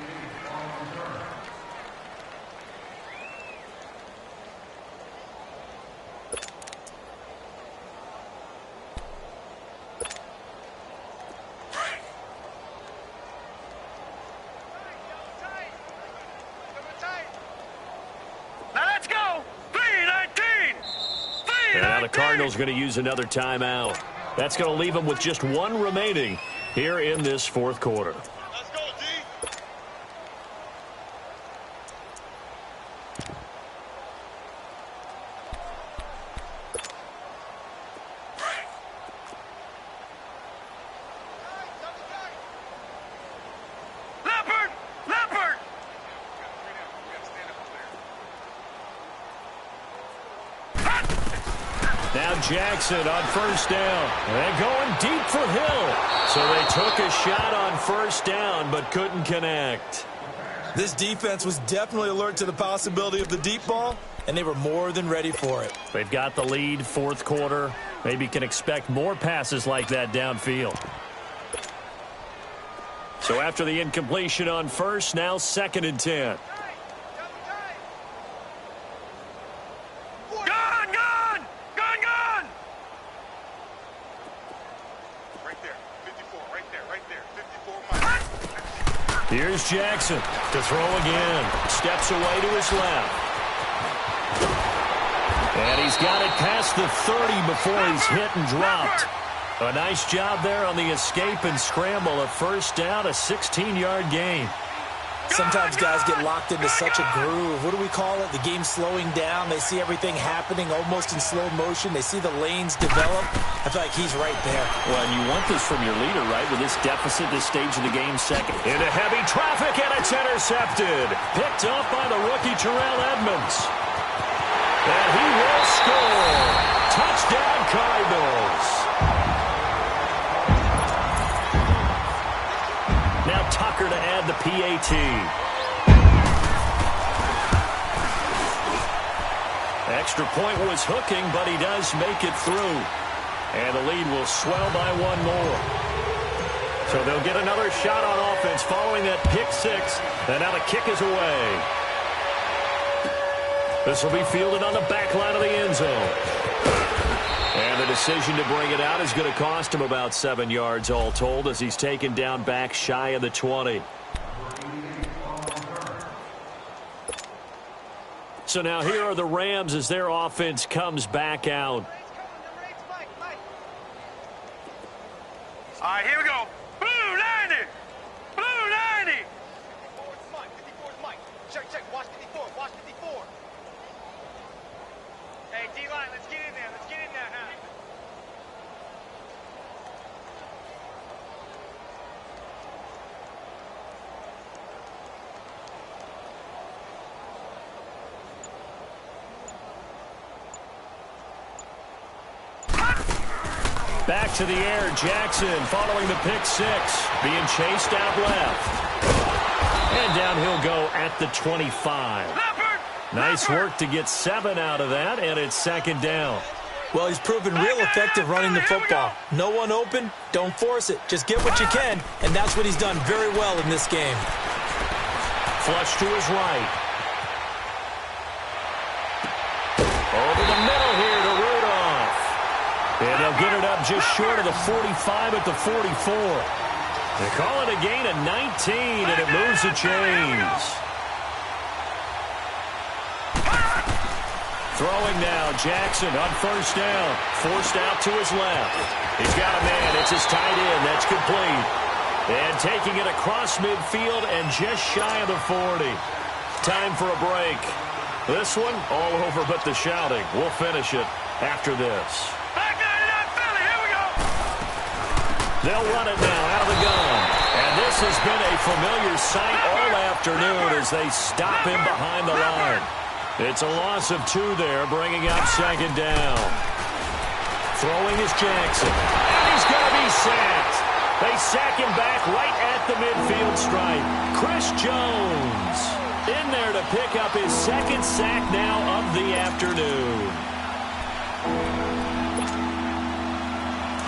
Now let's go. 3:19. And now the Cardinals going to use another timeout. That's going to leave them with just one remaining here in this 4th quarter. Let's go, D. Leopard! Now Jackson on 1st down. And going deep for Hill. So they took a shot on 1st down, but couldn't connect. This defense was definitely alert to the possibility of the deep ball, and they were more than ready for it. They've got the lead, 4th quarter. Maybe can expect more passes like that downfield. So after the incompletion on 1st, now 2nd and 10. Here's Jackson to throw again. Steps away to his left. And he's got it past the 30 before he's hit and dropped. A nice job there on the escape and scramble. A first down, a 16-yard gain. Sometimes guys get locked into such a groove. What do we call it? The game slowing down. They see everything happening almost in slow motion. They see the lanes develop. I feel like he's right there. Well, and you want this from your leader, right? With this deficit, this stage of the game, second. Into heavy traffic, and it's intercepted. Picked off by the rookie Terrell Edmonds. And he will score. Touchdown, Cardinals. Now Tucker to add the PAT. Extra point was hooking, but he does make it through. And the lead will swell by one more. So they'll get another shot on offense following that pick six. And now the kick is away. This will be fielded on the back line of the end zone. And the decision to bring it out is going to cost him about 7 yards all told as he's taken down back shy of the 20. So now here are the Rams as their offense comes back out. All right, here we go. Blue 90. Blue 90. 54's Mike. 54's Mike. Check. Watch 54. Watch 54. Hey, D-line, let's get in there. Let's get in there now. Back to the air, Jackson following the pick six. Being chased out left. And down he'll go at the 25. Nice work to get 7 out of that, and it's second down. Well, he's proven real effective running the football. No one open, don't force it. Just get what you can, and that's what he's done very well in this game. Flush to his right. Over the middle here to Rudolph. And they'll get it up just short of the 45 at the 44. They call it a gain of 19, and it moves the chains. Throwing now, Jackson on first down. Forced out to his left. He's got a man. It's his tight end. That's complete. And taking it across midfield and just shy of the 40. Time for a break. This one, all over but the shouting. We'll finish it after this. Here we go. They'll run it now out of the gun. And this has been a familiar sight all afternoon as they stop him behind the line. It's a loss of 2 there, bringing up second down. Throwing is Jackson. And he's going to be sacked. They sack him back right at the midfield stripe. Chris Jones in there to pick up his second sack now of the afternoon.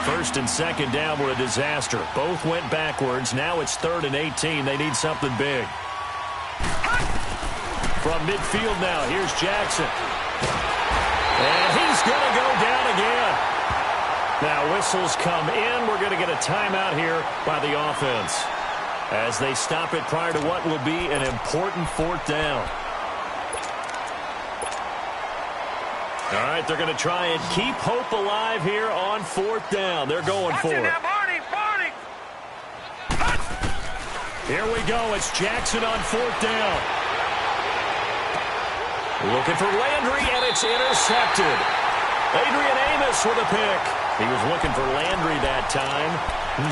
First and second down were a disaster. Both went backwards. Now it's 3rd and 18. They need something big. From midfield now, here's Jackson. And he's going to go down again. Now whistles come in. We're going to get a timeout here by the offense as they stop it prior to what will be an important 4th down. All right, they're going to try and keep hope alive here on 4th down. They're going for it. Barney. Here we go. It's Jackson on 4th down. Looking for Landry, and it's intercepted. Adrian Amos with a pick. He was looking for Landry that time.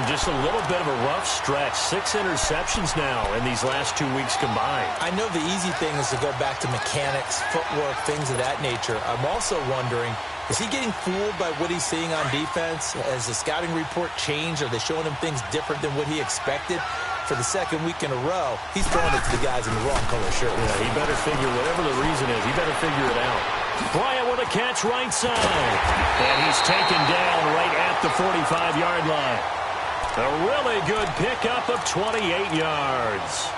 Just a little bit of a rough stretch. 6 interceptions now in these last 2 weeks combined. I know the easy thing is to go back to mechanics, footwork, things of that nature. I'm also wondering, is he getting fooled by what he's seeing on defense? Has the scouting report changed? Are they showing him things different than what he expected? For the second week in a row, he's throwing it to the guys in the wrong color shirt. Yeah, he better figure, whatever the reason is, he better figure it out. Bryant with a catch right side. And he's taken down right at the 45-yard line. A really good pickup of 28 yards.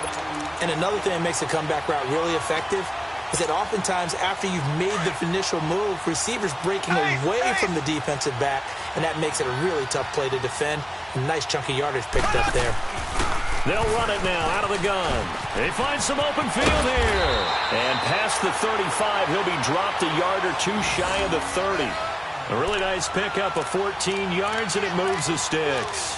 And another thing that makes the comeback route really effective, is that oftentimes after you've made the initial move, receivers breaking away from the defensive back, and that makes it a really tough play to defend. A nice chunky yardage picked up there. They'll run it now out of the gun. They find some open field here. And past the 35, he'll be dropped a yard or two shy of the 30. A really nice pickup of 14 yards, and it moves the sticks.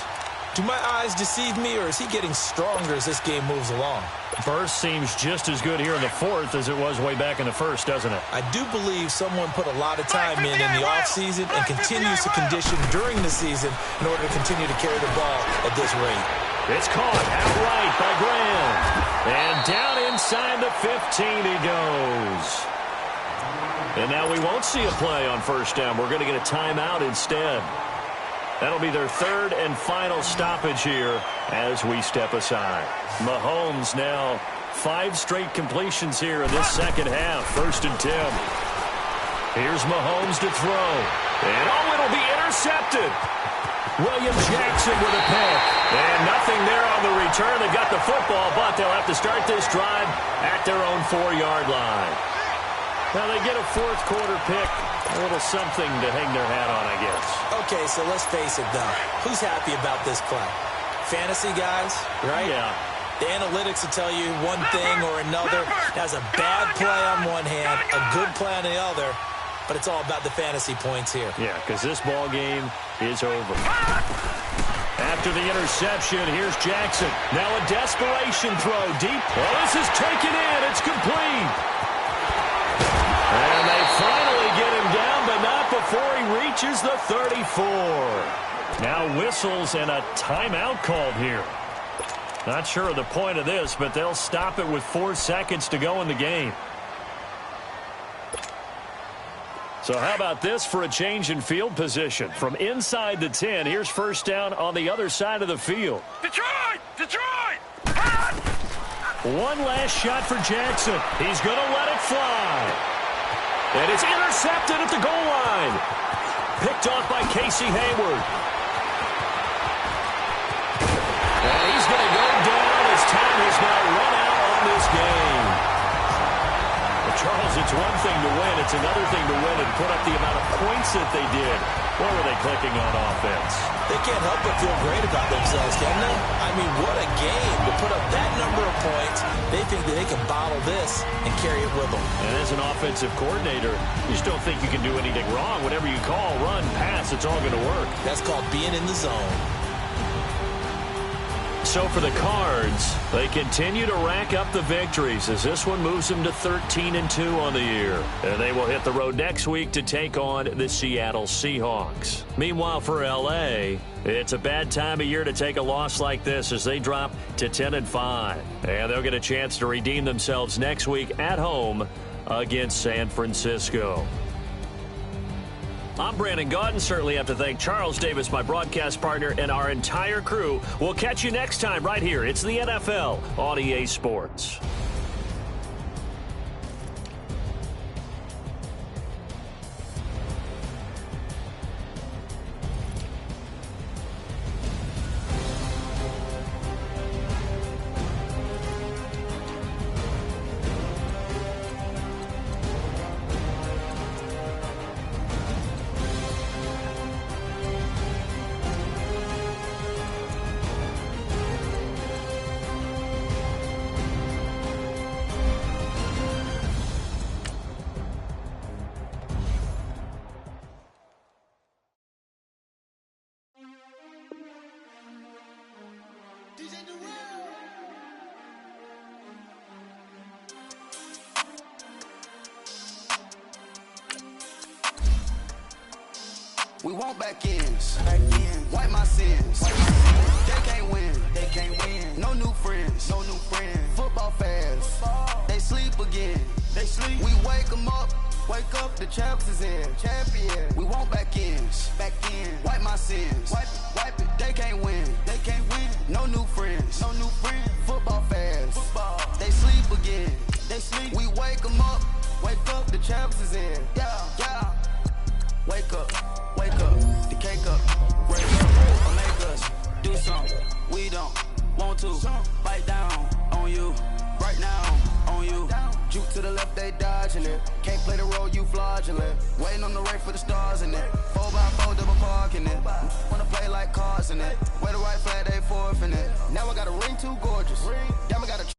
Do my eyes deceive me, or is he getting stronger as this game moves along? First seems just as good here in the fourth as it was way back in the first, doesn't it? I do believe someone put a lot of time in the offseason and continues to condition during the season in order to continue to carry the ball at this rate. It's caught out right by Graham. And down inside the 15 he goes. And now we won't see a play on first down. We're going to get a timeout instead. That'll be their third and final stoppage here as we step aside. Mahomes now 5 straight completions here in this second half. 1st and 10. Here's Mahomes to throw. And it'll be intercepted. William Jackson with a pick. And nothing there on the return. They got the football, but they'll have to start this drive at their own 4-yard line. Now they get a fourth quarter pick. A little something to hang their hat on, I guess. Okay, so let's face it, though. Who's happy about this play? Fantasy guys, right? Yeah. The analytics will tell you one thing or another. That's a bad play on one hand, a good play on the other, but it's all about the fantasy points here. Yeah, because this ball game is over. After the interception, here's Jackson. Now a desperation throw deep. Oh, this is taken in. It's complete. And they finally get him down, but not before he reaches the 34. Now whistles and a timeout called here. Not sure of the point of this, but they'll stop it with 4 seconds to go in the game. So how about this for a change in field position? From inside the 10, here's first down on the other side of the field. Detroit! Detroit! One last shot for Jackson. He's going to let it fly. And it's intercepted at the goal line. Picked off by Casey Hayward. And he's going to go down as time has now run out on this game. Well, Charles, it's one thing to win. It's another thing to win and put up the amount of points that they did. What were they clicking on offense? They can't help but feel great about themselves, can they? I mean, what a game to put up that number of points. They think that they can bottle this and carry it with them. And as an offensive coordinator, you just don't think you can do anything wrong. Whatever you call, run, pass, it's all going to work. That's called being in the zone. So for the Cards, they continue to rack up the victories as this one moves them to 13-2 on the year. And they will hit the road next week to take on the Seattle Seahawks. Meanwhile, for L.A., it's a bad time of year to take a loss like this as they drop to 10-5. And they'll get a chance to redeem themselves next week at home against San Francisco. I'm Brandon Gaudin. Certainly have to thank Charles Davis, my broadcast partner, and our entire crew. We'll catch you next time right here. It's the NFL on EA Sports. We want back ends. Wipe my sins. They can't win. No new friends. Football fans. They sleep again. We wake them up. Wake up, the champs is in. Champion. We want back ends. Wipe my sins. Wipe it. They can't win. No new friends. Football fans. They sleep again. We wake them up. Wake up, the champs is in. Yeah. Wake up, the cake up, break up, or make us do something we don't want to. Bite down on you, right now on you. Juke to the left, they die. waiting on the race for the stars in it. 4x4 double parking it. Wanna play like cars in it. Wear the right flag, they forfeit it. Now I got a ring too gorgeous. Damn, I got a